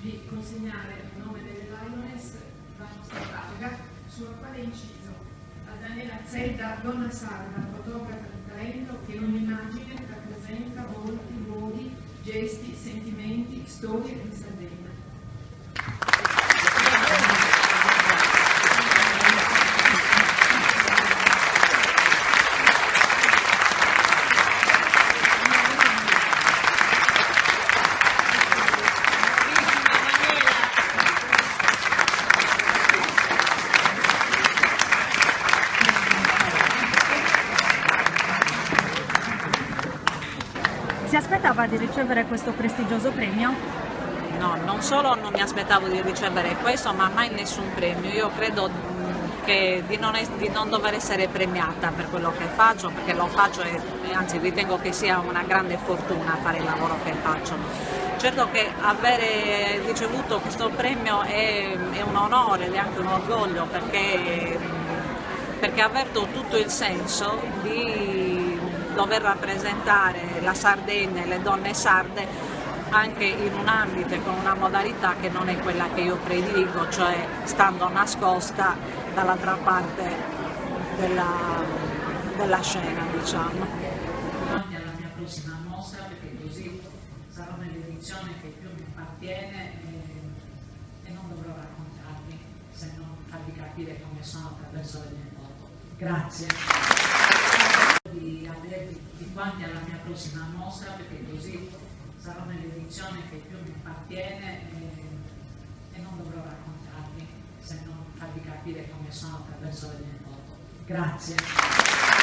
di consegnare il nome delle Lioness la nostra targa, sulla quale è inciso a Daniela Zedda, donna sarda, fotografa di talento, che in ogni immagine rappresenta volti, luoghi, gesti, sentimenti, storie di Sardegna. Si aspettava di ricevere questo prestigioso premio? No, non solo non mi aspettavo di ricevere questo, ma mai nessun premio. Io credo che di non dover essere premiata per quello che faccio, perché lo faccio e anzi ritengo che sia una grande fortuna fare il lavoro che faccio. Certo che avere ricevuto questo premio è un onore ed è anche un orgoglio, perché avverto tutto il senso di dover rappresentare la Sardegna e le donne sarde anche in un ambito e con una modalità che non è quella che io prediligo, cioè stando nascosta dall'altra parte della scena, diciamo. Davanti alla mia prossima mostra, perché così sarà un'edizione che più mi appartiene e non dovrò raccontarvi se non farvi capire come sono attraverso le mie foto. Grazie. Di avervi tutti quanti alla mia prossima mostra, perché così sarà un'edizione che più mi appartiene e non dovrò raccontarvi se non farvi capire come sono attraverso le mie foto. Grazie.